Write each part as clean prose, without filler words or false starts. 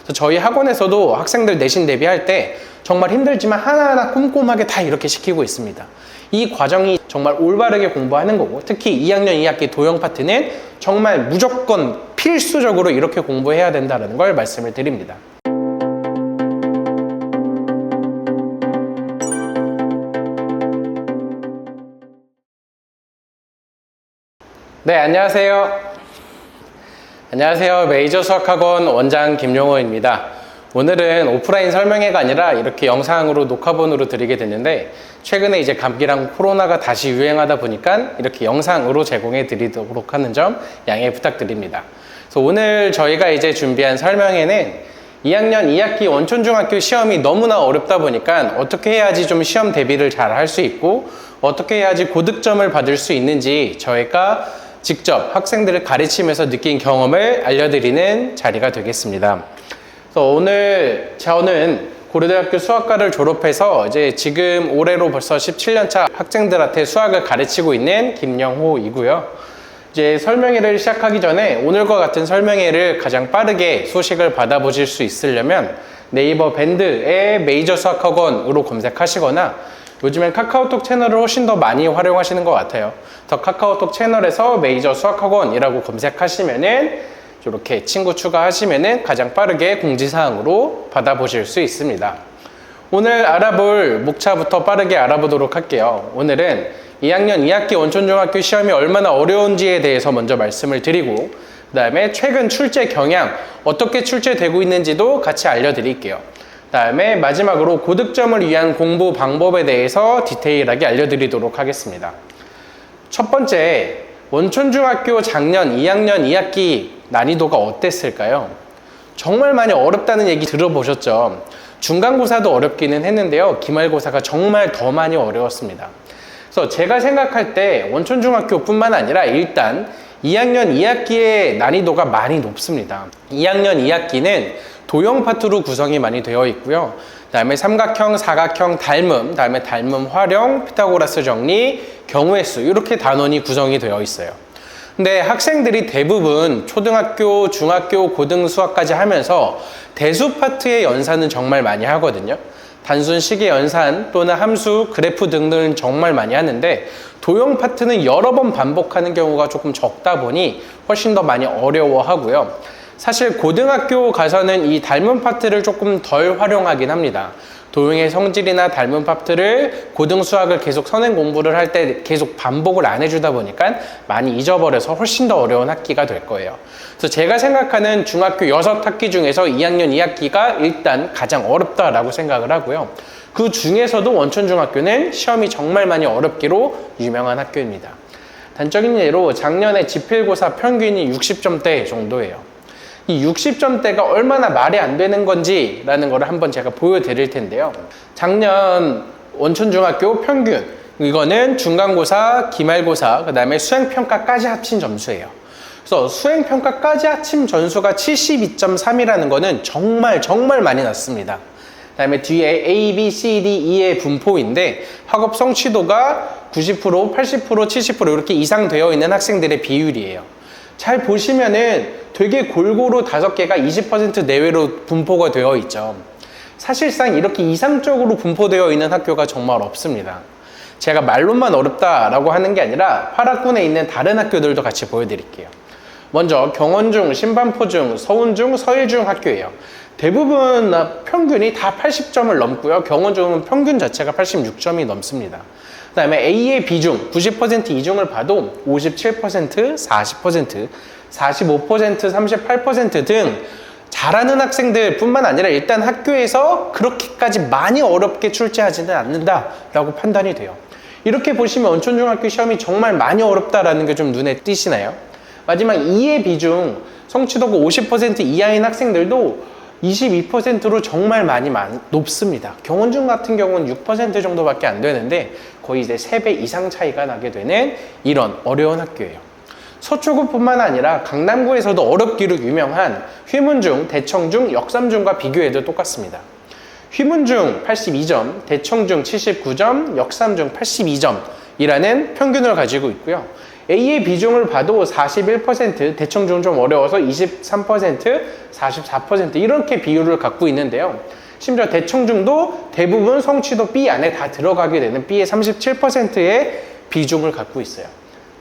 그래서 저희 학원에서도 학생들 내신 대비할 때 정말 힘들지만 하나하나 꼼꼼하게 다 이렇게 시키고 있습니다. 이 과정이 정말 올바르게 공부하는 거고, 특히 2학년 2학기 도형 파트는 정말 무조건 필수적으로 이렇게 공부해야 된다는 걸 말씀을 드립니다. 네, 안녕하세요. 안녕하세요. 메이저 수학학원 원장 김용호입니다. 오늘은 오프라인 설명회가 아니라 이렇게 영상으로 녹화본으로 드리게 됐는데, 최근에 이제 감기랑 코로나가 다시 유행하다 보니까 이렇게 영상으로 제공해 드리도록 하는 점 양해 부탁드립니다. 그래서 오늘 저희가 이제 준비한 설명회는 2학년 2학기 원촌중학교 시험이 너무나 어렵다 보니까 어떻게 해야지 좀 시험 대비를 잘 할 수 있고, 어떻게 해야지 고득점을 받을 수 있는지 저희가 직접 학생들을 가르치면서 느낀 경험을 알려드리는 자리가 되겠습니다. 그래서 오늘 저는 고려대학교 수학과를 졸업해서 이제 지금 올해로 벌써 17년차 학생들한테 수학을 가르치고 있는 김영호이고요. 이제 설명회를 시작하기 전에 오늘과 같은 설명회를 가장 빠르게 소식을 받아보실 수 있으려면 네이버 밴드에 메이저 수학학원으로 검색하시거나, 요즘엔 카카오톡 채널을 훨씬 더 많이 활용하시는 것 같아요. 더 카카오톡 채널에서 메이저 수학학원이라고 검색하시면은 이렇게 친구 추가하시면은 가장 빠르게 공지사항으로 받아보실 수 있습니다. 오늘 알아볼 목차부터 빠르게 알아보도록 할게요. 오늘은 2학년 2학기 원촌중학교 시험이 얼마나 어려운지에 대해서 먼저 말씀을 드리고, 그 다음에 최근 출제 경향, 어떻게 출제되고 있는지도 같이 알려드릴게요. 그 다음에 마지막으로 고득점을 위한 공부 방법에 대해서 디테일하게 알려드리도록 하겠습니다. 첫 번째, 원촌중학교 작년 2학년 2학기 난이도가 어땠을까요? 정말 많이 어렵다는 얘기 들어보셨죠? 중간고사도 어렵기는 했는데요, 기말고사가 정말 더 많이 어려웠습니다. 그래서 제가 생각할 때 원촌중학교 뿐만 아니라 일단 2학년 2학기의 난이도가 많이 높습니다. 2학년 2학기는 도형 파트로 구성이 많이 되어 있고요. 그 다음에 삼각형, 사각형, 닮음, 다음에 닮음 활용, 피타고라스 정리, 경우의 수, 이렇게 단원이 구성이 되어 있어요. 근데 학생들이 대부분 초등학교, 중학교, 고등 수학까지 하면서 대수 파트의 연산은 정말 많이 하거든요. 단순 식의 연산 또는 함수, 그래프 등등은 정말 많이 하는데, 도형 파트는 여러 번 반복하는 경우가 조금 적다 보니 훨씬 더 많이 어려워하고요. 사실 고등학교 가서는 이 닮은 파트를 조금 덜 활용하긴 합니다. 도형의 성질이나 닮은 파트를 고등 수학을 계속 선행 공부를 할 때 계속 반복을 안 해주다 보니까 많이 잊어버려서 훨씬 더 어려운 학기가 될 거예요. 그래서 제가 생각하는 중학교 6학기 중에서 2학년 2학기가 일단 가장 어렵다라고 생각을 하고요. 그 중에서도 원촌중학교는 시험이 정말 많이 어렵기로 유명한 학교입니다. 단적인 예로 작년에 지필고사 평균이 60점대 정도예요. 이 60점대가 얼마나 말이 안 되는 건지 라는 거를 한번 제가 보여드릴 텐데요. 작년 원촌중학교 평균, 이거는 중간고사, 기말고사, 그 다음에 수행평가까지 합친 점수예요. 그래서 수행평가까지 합친 점수가 72.3이라는 거는 정말 많이 낮습니다. 그 다음에 뒤에 A, B, C, D, E의 분포인데 학업 성취도가 90%, 80%, 70% 이렇게 이상 되어 있는 학생들의 비율이에요. 잘 보시면은 되게 골고루 5개가 20% 내외로 분포가 되어 있죠. 사실상 이렇게 이상적으로 분포되어 있는 학교가 정말 없습니다. 제가 말로만 어렵다라고 하는 게 아니라 파락군에 있는 다른 학교들도 같이 보여드릴게요. 먼저 경원중, 신반포중, 서운중, 서일중 학교예요. 대부분 평균이 다 80점을 넘고요. 경원중은 평균 자체가 86점이 넘습니다. 그 다음에 A의 비중, 90% 이중을 봐도 57%, 40%, 45%, 38% 등 잘하는 학생들 뿐만 아니라 일단 학교에서 그렇게까지 많이 어렵게 출제하지는 않는다라고 판단이 돼요. 이렇게 보시면 원촌중학교 시험이 정말 많이 어렵다라는 게 좀 눈에 띄시나요? 마지막 2의 비중, 성취도가 50% 이하인 학생들도 22%로 정말 많이 높습니다. 경원중 같은 경우는 6% 정도밖에 안 되는데 거의 이제 3배 이상 차이가 나게 되는 이런 어려운 학교예요. 서초구뿐만 아니라 강남구에서도 어렵기로 유명한 휘문중, 대청중, 역삼중과 비교해도 똑같습니다. 휘문중 82점, 대청중 79점, 역삼중 82점이라는 평균을 가지고 있고요. A의 비중을 봐도 41%, 대청중 좀 어려워서 23%, 44% 이렇게 비율을 갖고 있는데요. 심지어 대청중도 대부분 성취도 B 안에 다 들어가게 되는 B의 37%의 비중을 갖고 있어요.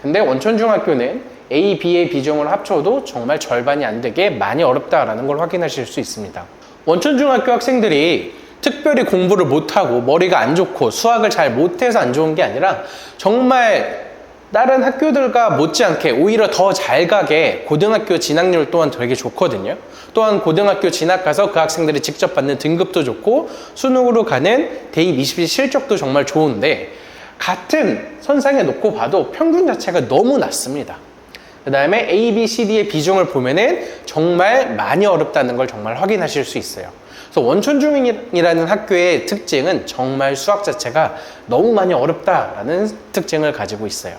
근데 원천중학교는 A, B의 비중을 합쳐도 정말 절반이 안 되게 많이 어렵다라는 걸 확인하실 수 있습니다. 원천중학교 학생들이 특별히 공부를 못하고 머리가 안 좋고 수학을 잘 못해서 안 좋은 게 아니라 정말 다른 학교들과 못지않게 오히려 더 잘 가게 고등학교 진학률 또한 되게 좋거든요. 또한 고등학교 진학 가서 그 학생들이 직접 받는 등급도 좋고 수능으로 가는 대입 20시 실적도 정말 좋은데 같은 선상에 놓고 봐도 평균 자체가 너무 낮습니다. 그 다음에 A, B, C, D의 비중을 보면은 정말 많이 어렵다는 걸 정말 확인하실 수 있어요. 그래서 원천중이라는 학교의 특징은 정말 수학 자체가 너무 많이 어렵다라는 특징을 가지고 있어요.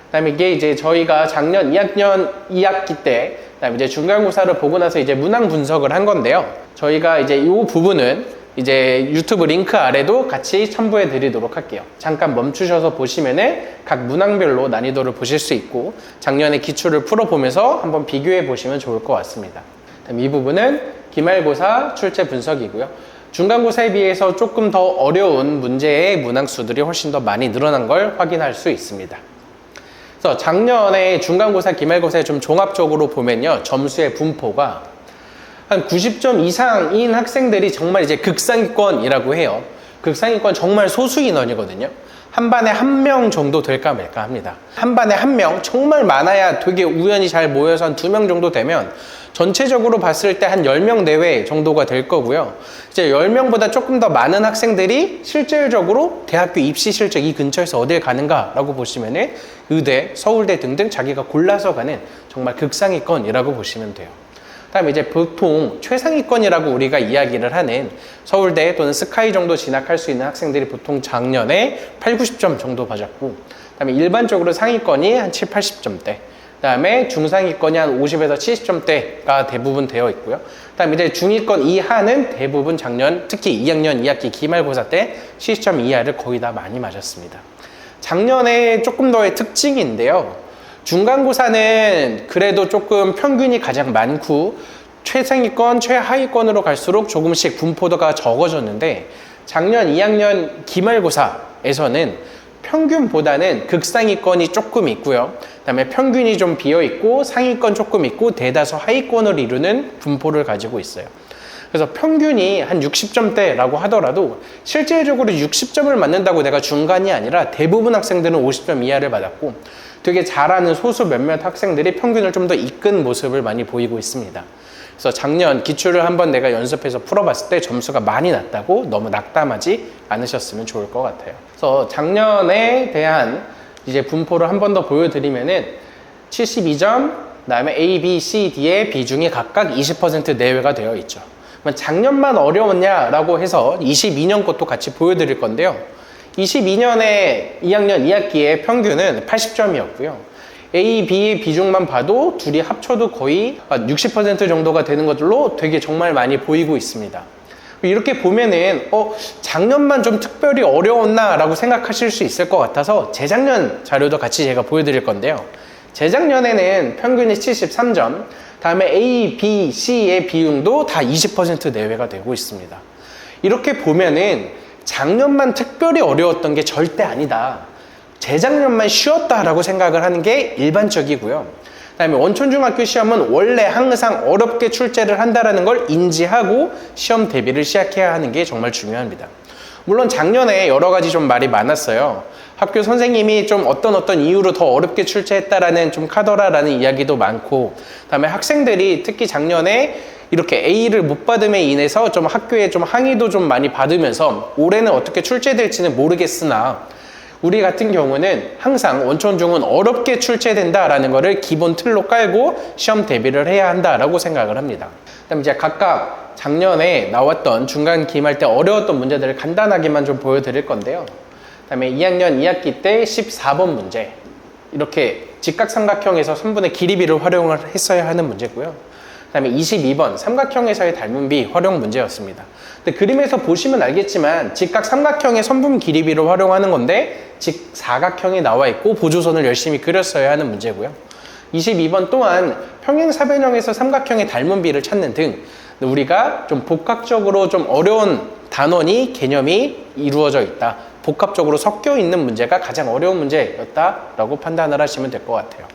그다음에 이게 이제 저희가 작년 2학년 2학기 때 그다음에 이제 중간고사를 보고 나서 이제 문항 분석을 한 건데요. 저희가 이제 이 부분은 이제 유튜브 링크 아래도 같이 첨부해 드리도록 할게요. 잠깐 멈추셔서 보시면은 각 문항별로 난이도를 보실 수 있고 작년에 기출을 풀어보면서 한번 비교해 보시면 좋을 것 같습니다. 그다음 이 부분은 기말고사 출제 분석이고요. 중간고사에 비해서 조금 더 어려운 문제의 문항수들이 훨씬 더 많이 늘어난 걸 확인할 수 있습니다. 그래서 작년에 중간고사, 기말고사에 좀 종합적으로 보면요. 점수의 분포가 한 90점 이상인 학생들이 정말 이제 극상위권이라고 해요. 극상위권 정말 소수 인원이거든요. 한 반에 한 명 정도 될까 말까 합니다. 한 반에 한 명, 정말 많아야 되게 우연히 잘 모여서 한 2명 정도 되면 전체적으로 봤을 때 한 10명 내외 정도가 될 거고요. 이제 10명보다 조금 더 많은 학생들이 실질적으로 대학교 입시 실적 이 근처에서 어딜 가는가라고 보시면은 의대, 서울대 등등 자기가 골라서 가는 정말 극상위권이라고 보시면 돼요. 그다음에 이제 보통 최상위권이라고 우리가 이야기를 하는 서울대 또는 스카이 정도 진학할 수 있는 학생들이 보통 작년에 8, 90점 정도 받았고 그다음에 일반적으로 상위권이 한 7, 80점대 그다음에 중상위권이 한 50에서 70점대가 대부분 되어 있고요. 그다음에 이제 중위권 이하는 대부분 작년 특히 2학년 2학기 기말고사 때 70점 이하를 거의 다 많이 맞았습니다. 작년에 조금 더의 특징인데요. 중간고사는 그래도 조금 평균이 가장 많고 최상위권, 최하위권으로 갈수록 조금씩 분포도가 적어졌는데 작년 2학년 기말고사에서는 평균보다는 극상위권이 조금 있고요. 그다음에 평균이 좀 비어있고 상위권 조금 있고 대다수 하위권을 이루는 분포를 가지고 있어요. 그래서 평균이 한 60점대라고 하더라도 실질적으로 60점을 맞는다고 내가 중간이 아니라 대부분 학생들은 50점 이하를 받았고 되게 잘하는 소수 몇몇 학생들이 평균을 좀 더 이끈 모습을 많이 보이고 있습니다. 그래서 작년 기출을 한번 내가 연습해서 풀어봤을 때 점수가 많이 났다고 너무 낙담하지 않으셨으면 좋을 것 같아요. 그래서 작년에 대한 이제 분포를 한 번 더 보여드리면은 72점, 그다음에 A, B, C, D의 비중이 각각 20% 내외가 되어 있죠. 작년만 어려웠냐라고 해서 22년 것도 같이 보여드릴 건데요. 22년에 2학년 2학기의 평균은 80점이었고요. A, B의 비중만 봐도 둘이 합쳐도 거의 60% 정도가 되는 것들로 되게 정말 많이 보이고 있습니다. 이렇게 보면은 작년만 좀 특별히 어려웠나 라고 생각하실 수 있을 것 같아서 재작년 자료도 같이 제가 보여드릴 건데요. 재작년에는 평균이 73점, 다음에 A, B, C의 비율도 다 20% 내외가 되고 있습니다. 이렇게 보면은 작년만 특별히 어려웠던 게 절대 아니다. 재작년만 쉬웠다라고 생각을 하는 게 일반적이고요. 그다음에 원천중학교 시험은 원래 항상 어렵게 출제를 한다는 걸 인지하고 시험 대비를 시작해야 하는 게 정말 중요합니다. 물론 작년에 여러 가지 좀 말이 많았어요. 학교 선생님이 좀 어떤 이유로 더 어렵게 출제했다라는 좀 카더라라는 이야기도 많고, 그다음에 학생들이 특히 작년에 이렇게 A를 못 받음에 인해서 좀 학교에 좀 항의도 좀 많이 받으면서 올해는 어떻게 출제될지는 모르겠으나 우리 같은 경우는 항상 원천중은 어렵게 출제된다라는 거를 기본 틀로 깔고 시험 대비를 해야 한다라고 생각을 합니다. 그다음 이제 각각 작년에 나왔던 중간 기말 때 어려웠던 문제들을 간단하게만 좀 보여드릴 건데요. 그다음에 2학년 2학기 때 14번 문제, 이렇게 직각삼각형에서 선분의 길이비를 활용을 했어야 하는 문제고요. 그다음에 22번 삼각형에서의 닮은비 활용 문제였습니다. 근데 그림에서 보시면 알겠지만 직각 삼각형의 선분 길이비를 활용하는 건데 직사각형이 나와 있고 보조선을 열심히 그렸어야 하는 문제고요. 22번 또한 평행사변형에서 삼각형의 닮은비를 찾는 등 우리가 좀 복합적으로 좀 어려운 단원이 개념이 이루어져 있다. 복합적으로 섞여 있는 문제가 가장 어려운 문제였다라고 판단을 하시면 될 것 같아요.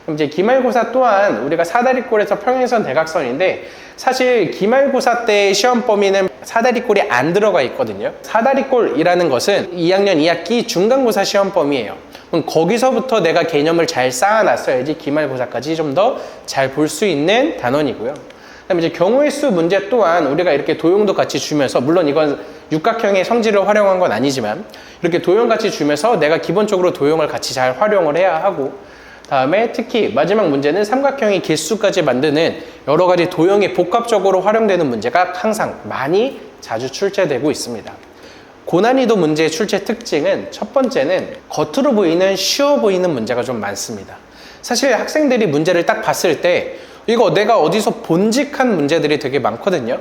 그럼 이제 기말고사 또한 우리가 사다리꼴에서 평행선 대각선인데 사실 기말고사 때 시험 범위는 사다리꼴이 안 들어가 있거든요. 사다리꼴이라는 것은 2학년 2학기 중간고사 시험 범위예요. 그럼 거기서부터 내가 개념을 잘 쌓아놨어야지 기말고사까지 좀 더 잘 볼 수 있는 단원이고요. 그다음에 이제 경우의 수 문제 또한 우리가 이렇게 도형도 같이 주면서 물론 이건 육각형의 성질을 활용한 건 아니지만 이렇게 도형 같이 주면서 내가 기본적으로 도형을 같이 잘 활용을 해야 하고 다음에 특히 마지막 문제는 삼각형의 개수까지 만드는 여러 가지 도형이 복합적으로 활용되는 문제가 항상 많이 자주 출제되고 있습니다. 고난이도 문제의 출제 특징은 첫 번째는 겉으로 보이는 쉬워 보이는 문제가 좀 많습니다. 사실 학생들이 문제를 딱 봤을 때 이거 내가 어디서 본직한 문제들이 되게 많거든요.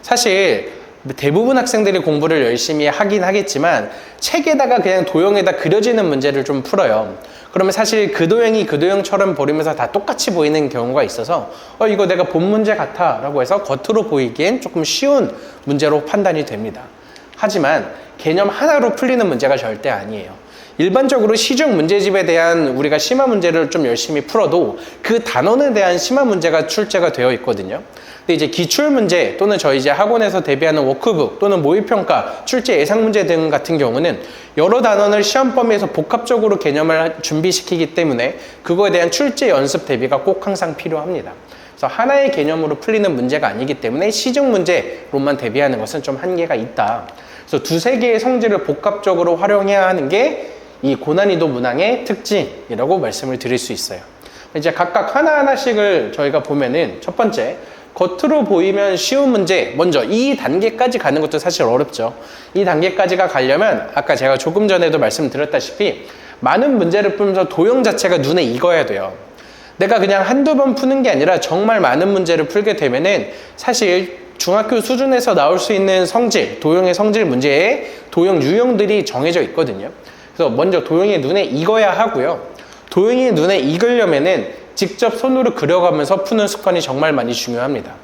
사실 대부분 학생들이 공부를 열심히 하긴 하겠지만 책에다가 그냥 도형에다 그려지는 문제를 좀 풀어요. 그러면 사실 그 도형이 그 도형처럼 버리면서 다 똑같이 보이는 경우가 있어서 이거 내가 본 문제 같아 라고 해서 겉으로 보이기엔 조금 쉬운 문제로 판단이 됩니다. 하지만 개념 하나로 풀리는 문제가 절대 아니에요. 일반적으로 시중 문제집에 대한 우리가 심화 문제를 좀 열심히 풀어도 그 단원에 대한 심화 문제가 출제가 되어 있거든요. 근데 이제 기출 문제 또는 저희 이제 학원에서 대비하는 워크북 또는 모의평가, 출제 예상 문제 등 같은 경우는 여러 단원을 시험 범위에서 복합적으로 개념을 준비시키기 때문에 그거에 대한 출제 연습 대비가 꼭 항상 필요합니다. 그래서 하나의 개념으로 풀리는 문제가 아니기 때문에 시중 문제로만 대비하는 것은 좀 한계가 있다. 그래서 두세 개의 성질을 복합적으로 활용해야 하는 게 이 고난이도 문항의 특징이라고 말씀을 드릴 수 있어요. 이제 각각 하나하나씩을 저희가 보면은 첫 번째, 겉으로 보이면 쉬운 문제, 먼저 이 단계까지 가는 것도 사실 어렵죠. 이 단계까지가 가려면 아까 제가 조금 전에도 말씀드렸다시피 많은 문제를 풀면서 도형 자체가 눈에 익어야 돼요. 내가 그냥 한두 번 푸는 게 아니라 정말 많은 문제를 풀게 되면은 사실 중학교 수준에서 나올 수 있는 성질, 도형의 성질 문제에 도형 유형들이 정해져 있거든요. 그래서 먼저 도형이 눈에 익어야 하고요. 도형이 눈에 익으려면은 직접 손으로 그려가면서 푸는 습관이 정말 많이 중요합니다.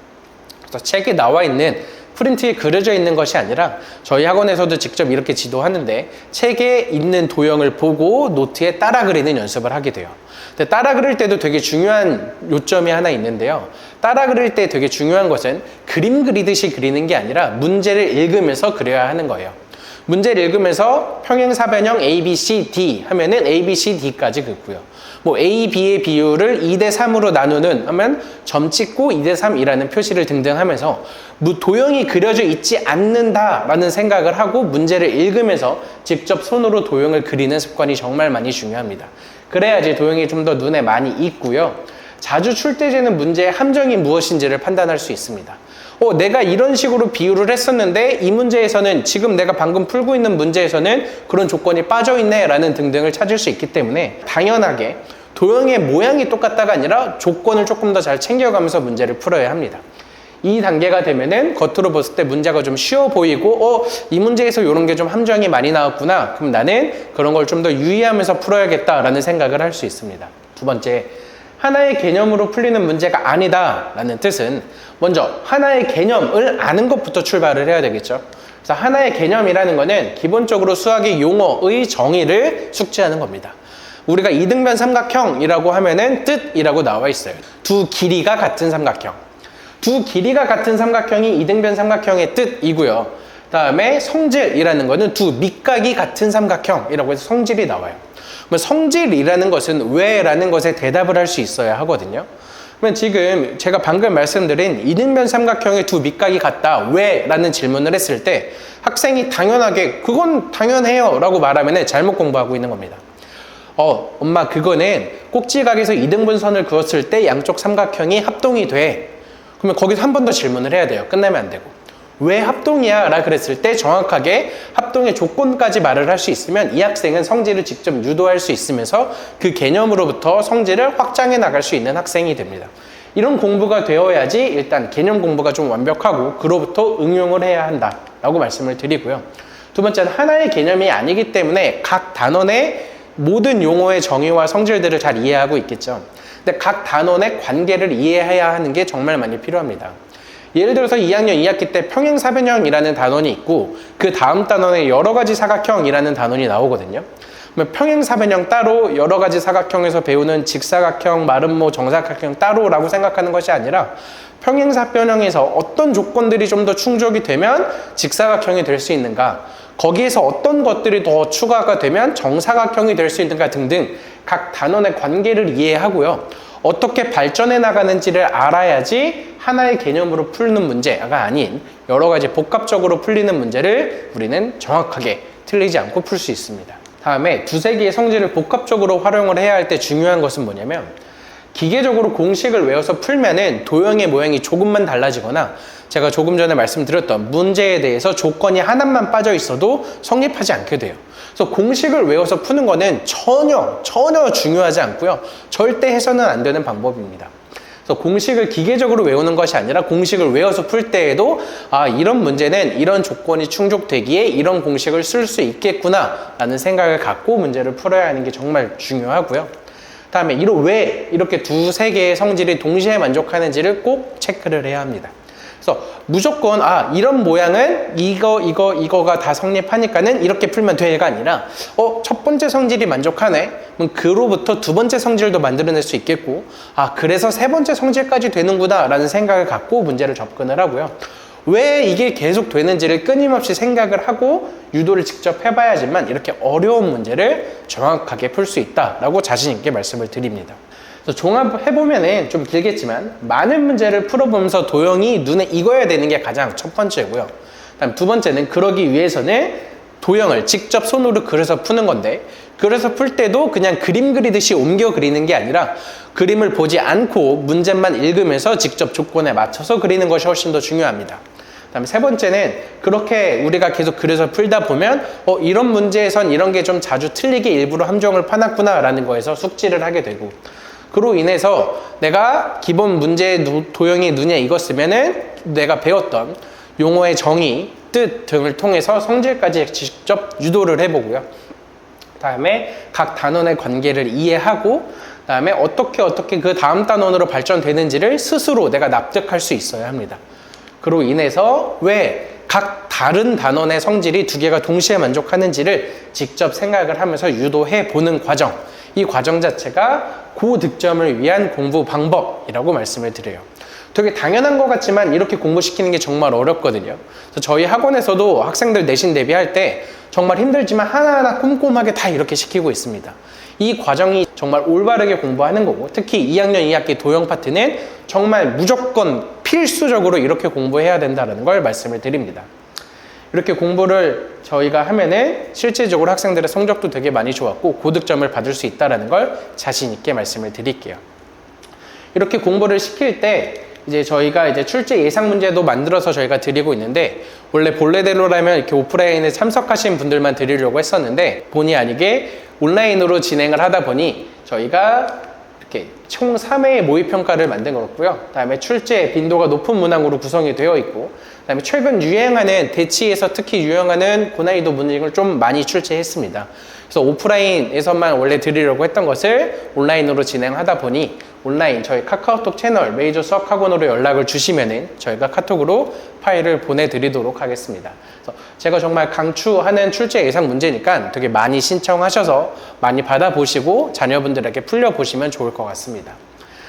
그래서 책에 나와 있는 프린트에 그려져 있는 것이 아니라 저희 학원에서도 직접 이렇게 지도하는데 책에 있는 도형을 보고 노트에 따라 그리는 연습을 하게 돼요. 근데 따라 그릴 때도 되게 중요한 요점이 하나 있는데요. 따라 그릴 때 되게 중요한 것은 그림 그리듯이 그리는 게 아니라 문제를 읽으면서 그려야 하는 거예요. 문제를 읽으면서 평행사변형 A, B, C, D 하면은 A, B, C, D까지 긋고요. 뭐 A, B의 비율을 2대 3으로 나누는 하면 점 찍고 2대 3이라는 표시를 등등 하면서 도형이 그려져 있지 않는다라는 생각을 하고 문제를 읽으면서 직접 손으로 도형을 그리는 습관이 정말 많이 중요합니다. 그래야지 도형이 좀 더 눈에 많이 익고요. 자주 출제되는 문제의 함정이 무엇인지를 판단할 수 있습니다. 내가 이런 식으로 비유를 했었는데 이 문제에서는 지금 내가 방금 풀고 있는 문제에서는 그런 조건이 빠져있네 라는 등등을 찾을 수 있기 때문에 당연하게 도형의 모양이 똑같다가 아니라 조건을 조금 더 잘 챙겨가면서 문제를 풀어야 합니다. 이 단계가 되면은 겉으로 봤을 때 문제가 좀 쉬워 보이고 이 문제에서 이런 게 좀 함정이 많이 나왔구나. 그럼 나는 그런 걸 좀 더 유의하면서 풀어야겠다라는 생각을 할 수 있습니다. 두 번째, 하나의 개념으로 풀리는 문제가 아니다 라는 뜻은 먼저 하나의 개념을 아는 것부터 출발을 해야 되겠죠. 그래서 하나의 개념이라는 거는 기본적으로 수학의 용어의 정의를 숙지하는 겁니다. 우리가 이등변 삼각형이라고 하면은 뜻이라고 나와 있어요. 두 길이가 같은 삼각형. 두 길이가 같은 삼각형이 이등변 삼각형의 뜻이고요. 다음에 성질이라는 거는 두 밑각이 같은 삼각형이라고 해서 성질이 나와요. 성질이라는 것은 왜 라는 것에 대답을 할 수 있어야 하거든요. 그러면 지금 제가 방금 말씀드린 이등변 삼각형의 두 밑각이 같다 왜 라는 질문을 했을 때 학생이 당연하게 그건 당연해요 라고 말하면 잘못 공부하고 있는 겁니다. 엄마 그거는 꼭지각에서 이등분선을 그었을 때 양쪽 삼각형이 합동이 돼. 그러면 거기서 한 번 더 질문을 해야 돼요. 끝나면 안 되고. 왜 합동이야? 라 그랬을 때 정확하게 합동의 조건까지 말을 할 수 있으면 이 학생은 성질을 직접 유도할 수 있으면서 그 개념으로부터 성질을 확장해 나갈 수 있는 학생이 됩니다. 이런 공부가 되어야지 일단 개념 공부가 좀 완벽하고 그로부터 응용을 해야 한다라고 말씀을 드리고요. 두 번째는 하나의 개념이 아니기 때문에 각 단원의 모든 용어의 정의와 성질들을 잘 이해하고 있겠죠. 근데 각 단원의 관계를 이해해야 하는 게 정말 많이 필요합니다. 예를 들어서 2학년 2학기 때 평행사변형이라는 단원이 있고 그 다음 단원에 여러 가지 사각형이라는 단원이 나오거든요. 평행사변형 따로, 여러 가지 사각형에서 배우는 직사각형, 마름모, 정사각형 따로라고 생각하는 것이 아니라 평행사변형에서 어떤 조건들이 좀 더 충족이 되면 직사각형이 될 수 있는가, 거기에서 어떤 것들이 더 추가가 되면 정사각형이 될 수 있는가 등등 각 단원의 관계를 이해하고요. 어떻게 발전해 나가는지를 알아야지 하나의 개념으로 풀는 문제가 아닌 여러 가지 복합적으로 풀리는 문제를 우리는 정확하게 틀리지 않고 풀 수 있습니다. 다음에 두세 개의 성질을 복합적으로 활용을 해야 할 때 중요한 것은 뭐냐면, 기계적으로 공식을 외워서 풀면은 도형의 모양이 조금만 달라지거나 제가 조금 전에 말씀드렸던 문제에 대해서 조건이 하나만 빠져 있어도 성립하지 않게 돼요. 그래서 공식을 외워서 푸는 거는 전혀 중요하지 않고요. 절대 해서는 안 되는 방법입니다. 그래서 공식을 기계적으로 외우는 것이 아니라 공식을 외워서 풀 때에도 이런 문제는 이런 조건이 충족되기에 이런 공식을 쓸 수 있겠구나 라는 생각을 갖고 문제를 풀어야 하는 게 정말 중요하고요. 다음에 왜 이렇게 두세 개의 성질이 동시에 만족하는지를 꼭 체크를 해야 합니다. 그래서 무조건 이런 모양은 이거가 다 성립하니까는 이렇게 풀면 돼가 아니라 첫 번째 성질이 만족하네? 그럼 그로부터 두 번째 성질도 만들어낼 수 있겠고 그래서 세 번째 성질까지 되는구나 라는 생각을 갖고 문제를 접근을 하고요. 왜 이게 계속 되는지를 끊임없이 생각을 하고 유도를 직접 해봐야지만 이렇게 어려운 문제를 정확하게 풀 수 있다라고 자신 있게 말씀을 드립니다. 그래서 종합해보면은 좀 길겠지만 많은 문제를 풀어보면서 도형이 눈에 익어야 되는 게 가장 첫 번째고요. 다음 두 번째는 그러기 위해서는 도형을 직접 손으로 그려서 푸는 건데, 그래서 풀 때도 그냥 그림 그리듯이 옮겨 그리는 게 아니라 그림을 보지 않고 문제만 읽으면서 직접 조건에 맞춰서 그리는 것이 훨씬 더 중요합니다. 그다음에 세 번째는 그렇게 우리가 계속 그려서 풀다 보면 이런 문제에선 이런 게 좀 자주 틀리게 일부러 함정을 파놨구나 라는 거에서 숙지를 하게 되고, 그로 인해서 내가 기본 문제의 도형이 눈에 익었으면은 내가 배웠던 용어의 정의, 뜻 등을 통해서 성질까지 직접 유도를 해보고요. 다음에 각 단원의 관계를 이해하고, 다음에 어떻게 그 다음 단원으로 발전되는지를 스스로 내가 납득할 수 있어야 합니다. 그로 인해서 왜 각 다른 단원의 성질이 두 개가 동시에 만족하는지를 직접 생각을 하면서 유도해 보는 과정, 이 과정 자체가 고득점을 위한 공부 방법이라고 말씀을 드려요. 되게 당연한 것 같지만 이렇게 공부시키는 게 정말 어렵거든요. 그래서 저희 학원에서도 학생들 내신 대비할 때 정말 힘들지만 하나하나 꼼꼼하게 다 이렇게 시키고 있습니다. 이 과정이 정말 올바르게 공부하는 거고, 특히 2학년 2학기 도형 파트는 정말 무조건 필수적으로 이렇게 공부해야 된다는 걸 말씀을 드립니다. 이렇게 공부를 저희가 하면은 실질적으로 학생들의 성적도 되게 많이 좋았고 고득점을 받을 수 있다는 걸 자신 있게 말씀을 드릴게요. 이렇게 공부를 시킬 때 이제 저희가 이제 출제 예상 문제도 만들어서 저희가 드리고 있는데, 원래 본래대로라면 이렇게 오프라인에 참석하신 분들만 드리려고 했었는데 본의 아니게 온라인으로 진행을 하다 보니 저희가 이렇게 총 3회의 모의평가를 만든 거였고요. 그다음에 출제 빈도가 높은 문항으로 구성이 되어 있고, 그다음에 최근 유행하는 대치에서 특히 유행하는 고난이도 문항을 좀 많이 출제했습니다. 그래서 오프라인에서만 원래 드리려고 했던 것을 온라인으로 진행하다 보니 온라인 저희 카카오톡 채널 메이저 수학학원으로 연락을 주시면은 저희가 카톡으로 파일을 보내드리도록 하겠습니다. 그래서 제가 정말 강추하는 출제 예상 문제니까 되게 많이 신청하셔서 많이 받아보시고 자녀분들에게 풀려보시면 좋을 것 같습니다.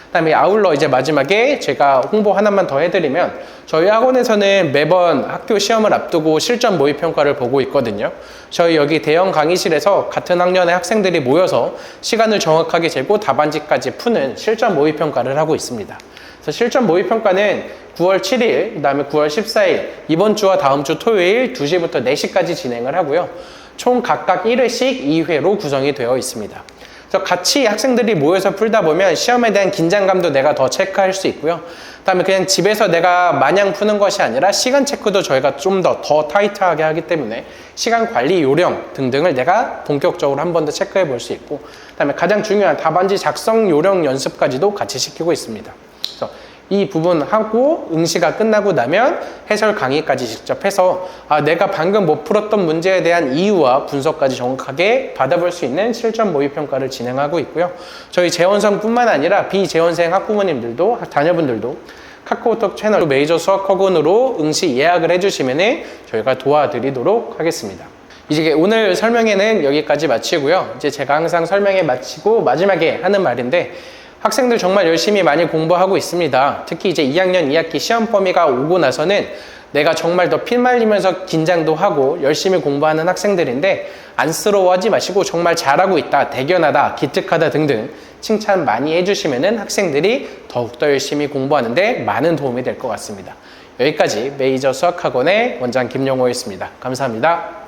그다음에 아울러 이제 마지막에 제가 홍보 하나만 더 해드리면, 저희 학원에서는 매번 학교 시험을 앞두고 실전 모의평가를 보고 있거든요. 저희 여기 대형 강의실에서 같은 학년의 학생들이 모여서 시간을 정확하게 재고 답안지까지 푸는 실전 모의평가를 하고 있습니다. 그래서 실전 모의평가는 9월 7일, 그 다음에 9월 14일, 이번 주와 다음 주 토요일 2시부터 4시까지 진행을 하고요. 총 각각 1회씩 2회로 구성이 되어 있습니다. 그래서 같이 학생들이 모여서 풀다 보면 시험에 대한 긴장감도 내가 더 체크할 수 있고요. 그다음에 그냥 집에서 내가 마냥 푸는 것이 아니라 시간 체크도 저희가 좀 더 타이트하게 하기 때문에 시간 관리 요령 등등을 내가 본격적으로 한 번 더 체크해 볼 수 있고, 그다음에 가장 중요한 답안지 작성 요령 연습까지도 같이 시키고 있습니다. 그래서 이 부분 하고 응시가 끝나고 나면 해설 강의까지 직접 해서 내가 방금 못 풀었던 문제에 대한 이유와 분석까지 정확하게 받아볼 수 있는 실전 모의평가를 진행하고 있고요. 저희 재원생뿐만 아니라 비재원생 학부모님들도 자녀분들도 카카오톡 채널 메이저 수학학원으로 응시 예약을 해주시면 저희가 도와드리도록 하겠습니다. 이제 오늘 설명회는 여기까지 마치고요. 이제 제가 항상 설명회 마치고 마지막에 하는 말인데, 학생들 정말 열심히 많이 공부하고 있습니다. 특히 이제 2학년 2학기 시험 범위가 오고 나서는 내가 정말 더 피말리면서 긴장도 하고 열심히 공부하는 학생들인데, 안쓰러워하지 마시고 정말 잘하고 있다, 대견하다, 기특하다 등등 칭찬 많이 해주시면은 학생들이 더욱더 열심히 공부하는데 많은 도움이 될 것 같습니다. 여기까지 메이저 수학학원의 원장 김용호였습니다. 감사합니다.